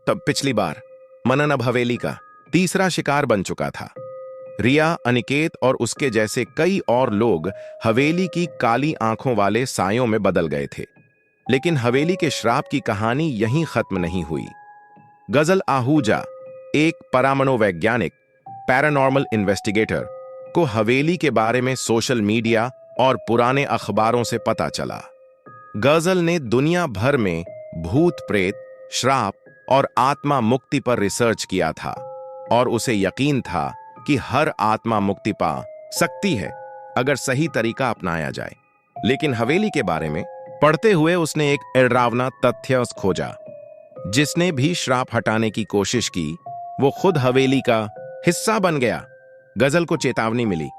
तब पिछली बार मनन अब हवेली का तीसरा शिकार बन चुका था। रिया, अनिकेत और उसके जैसे कई और लोग हवेली की काली आंखों वाले सायों में बदल गए थे। लेकिन हवेली के श्राप की कहानी यहीं खत्म नहीं हुई। गजल आहूजा, एक परामनोवैज्ञानिक पैरानॉर्मल इन्वेस्टिगेटर, को हवेली के बारे में सोशल मीडिया और पुराने अखबारों से पता चला। गजल ने दुनिया भर में भूत प्रेत, श्राप और आत्मा मुक्ति पर रिसर्च किया था और उसे यकीन था कि हर आत्मा मुक्ति पा सकती है अगर सही तरीका अपनाया जाए। लेकिन हवेली के बारे में पढ़ते हुए उसने एक डरावना तथ्य खोजा। जिसने भी श्राप हटाने की कोशिश की वो खुद हवेली का हिस्सा बन गया। गजल को चेतावनी मिली,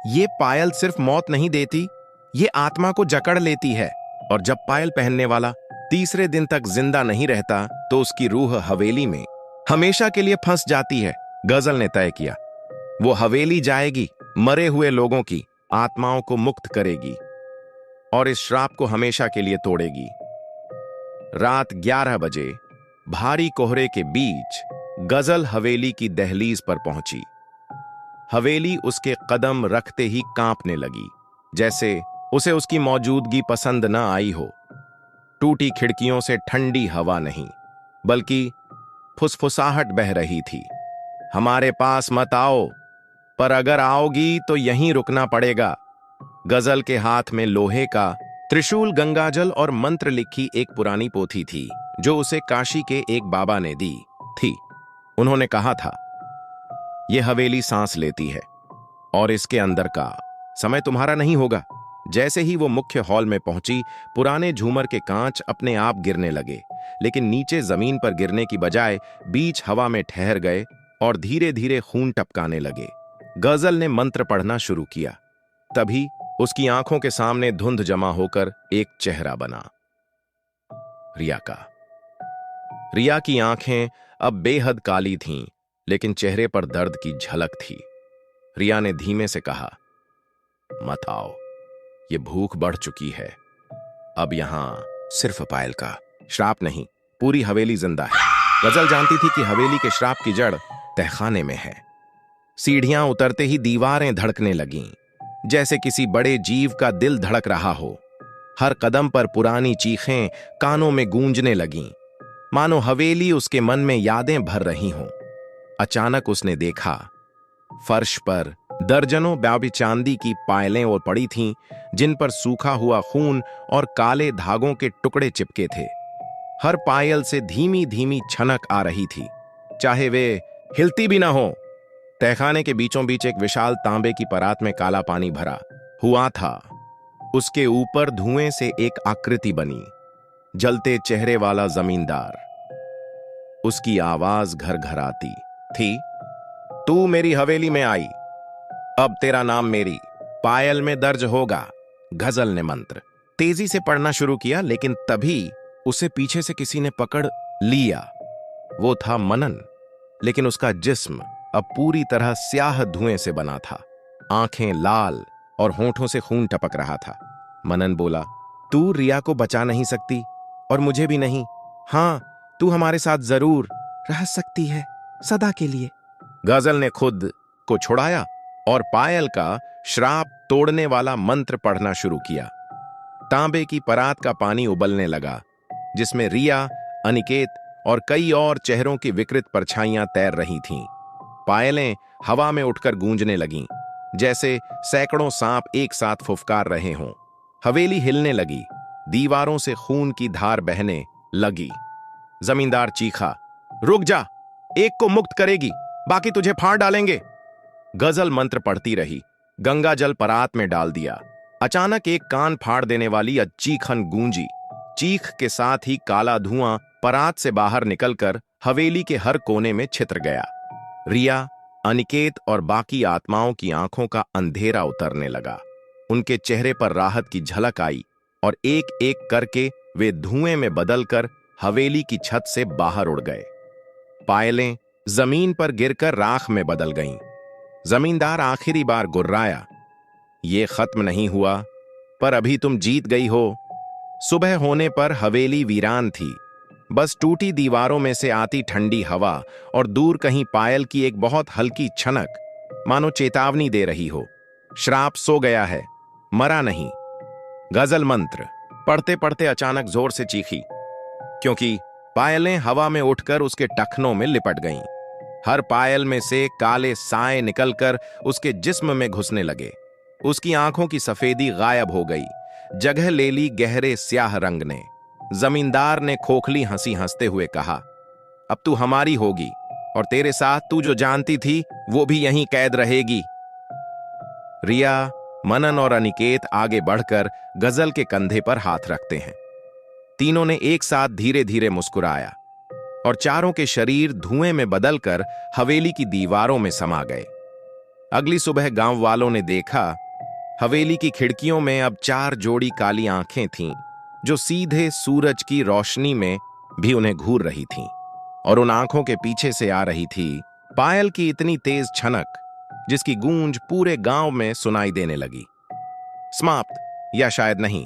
ये पायल सिर्फ मौत नहीं देती, ये आत्मा को जकड़ लेती है, और जब पायल पहनने वाला तीसरे दिन तक जिंदा नहीं रहता तो उसकी रूह हवेली में हमेशा के लिए फंस जाती है। गजल ने तय किया, वो हवेली जाएगी, मरे हुए लोगों की आत्माओं को मुक्त करेगी और इस श्राप को हमेशा के लिए तोड़ेगी। रात 11 बजे भारी कोहरे के बीच गजल हवेली की दहलीज पर पहुंची। हवेली उसके कदम रखते ही कांपने लगी, जैसे उसे उसकी मौजूदगी पसंद न आई हो। टूटी खिड़कियों से ठंडी हवा नहीं, बल्कि फुसफुसाहट बह रही थी। हमारे पास मत आओ, पर अगर आओगी तो यहीं रुकना पड़ेगा। गजल के हाथ में लोहे का त्रिशूल, गंगाजल और मंत्र लिखी एक पुरानी पोथी थी जो उसे काशी के एक बाबा ने दी थी। उन्होंने कहा था, यह हवेली सांस लेती है और इसके अंदर का समय तुम्हारा नहीं होगा। जैसे ही वो मुख्य हॉल में पहुंची, पुराने झूमर के कांच अपने आप गिरने लगे, लेकिन नीचे जमीन पर गिरने की बजाय बीच हवा में ठहर गए और धीरे धीरे खून टपकाने लगे। गजल ने मंत्र पढ़ना शुरू किया। तभी उसकी आंखों के सामने धुंध जमा होकर एक चेहरा बना, रिया का। रिया की आंखें अब बेहद काली थीं, लेकिन चेहरे पर दर्द की झलक थी। रिया ने धीमे से कहा, मत आओ, ये भूख बढ़ चुकी है। अब यहां सिर्फ पायल का श्राप नहीं, पूरी हवेली जिंदा है। गजल जानती थी कि हवेली के श्राप की जड़ तहखाने में है। सीढ़ियां उतरते ही दीवारें धड़कने लगीं, जैसे किसी बड़े जीव का दिल धड़क रहा हो। हर कदम पर पुरानी चीखें कानों में गूंजने लगीं, मानो हवेली उसके मन में यादें भर रही हों। अचानक उसने देखा, फर्श पर दर्जनों ब्याबी चांदी की पायलें और पड़ी थीं, जिन पर सूखा हुआ खून और काले धागों के टुकड़े चिपके थे। हर पायल से धीमी धीमी छनक आ रही थी, चाहे वे हिलती भी ना हो। तहखाने के बीचों बीच एक विशाल तांबे की परात में काला पानी भरा हुआ था। उसके ऊपर धुएं से एक आकृति बनी, जलते चेहरे वाला जमींदार। उसकी आवाज घर घर आती थी, तू मेरी हवेली में आई, अब तेरा नाम मेरी पायल में दर्ज होगा। गजल ने मंत्र तेजी से पढ़ना शुरू किया, लेकिन तभी उसे पीछे से किसी ने पकड़ लिया। वो था मनन, लेकिन उसका जिस्म अब पूरी तरह स्याह धुएं से बना था। आंखें लाल और होंठों से खून टपक रहा था। मनन बोला, तू रिया को बचा नहीं सकती और मुझे भी नहीं। हां, तू हमारे साथ जरूर रह सकती है, सदा के लिए। गजल ने खुद को छुड़ाया और पायल का श्राप तोड़ने वाला मंत्र पढ़ना शुरू किया। तांबे की परात का पानी उबलने लगा, जिसमें रिया, अनिकेत और कई और चेहरों की विकृत परछाइयां तैर रही थीं। पायलें हवा में उठकर गूंजने लगीं, जैसे सैकड़ों सांप एक साथ फुफकार रहे हों। हवेली हिलने लगी, दीवारों से खून की धार बहने लगी। जमींदार चीखा, रुक जा, एक को मुक्त करेगी, बाकी तुझे फाड़ डालेंगे। गजल मंत्र पढ़ती रही, गंगा जल परात में डाल दिया। अचानक एक कान फाड़ देने वाली चीखन गूंजी। चीख के साथ ही काला धुआं परात से बाहर निकलकर हवेली के हर कोने में छितर गया। रिया, अनिकेत और बाकी आत्माओं की आंखों का अंधेरा उतरने लगा। उनके चेहरे पर राहत की झलक आई और एक एक करके वे धुएं में बदलकर हवेली की छत से बाहर उड़ गए। पायलें जमीन पर गिरकर राख में बदल गईं। जमींदार आखिरी बार गुर्राया, ये खत्म नहीं हुआ, पर अभी तुम जीत गई हो। सुबह होने पर हवेली वीरान थी, बस टूटी दीवारों में से आती ठंडी हवा और दूर कहीं पायल की एक बहुत हल्की छनक मानो चेतावनी दे रही हो। श्राप सो गया है, मरा नहीं। गजल मंत्र पढ़ते पढ़ते अचानक जोर से चीखी, क्योंकि पायलें हवा में उठकर उसके टखनों में लिपट गईं। हर पायल में से काले साए निकलकर उसके जिस्म में घुसने लगे। उसकी आंखों की सफेदी गायब हो गई, जगह ले ली गहरे स्याह रंग ने। जमींदार ने खोखली हंसी हंसते हुए कहा, अब तू हमारी होगी और तेरे साथ तू जो जानती थी वो भी यहीं कैद रहेगी। रिया, मनन और अनिकेत आगे बढ़कर गजल के कंधे पर हाथ रखते हैं। तीनों ने एक साथ धीरे धीरे मुस्कुराया और चारों के शरीर धुएं में बदलकर हवेली की दीवारों में समा गए। अगली सुबह गांव वालों ने देखा, हवेली की खिड़कियों में अब 4 जोड़ी काली आंखें थीं, जो सीधे सूरज की रोशनी में भी उन्हें घूर रही थीं। और उन आंखों के पीछे से आ रही थी पायल की इतनी तेज छनक, जिसकी गूंज पूरे गांव में सुनाई देने लगी। समाप्त, या शायद नहीं।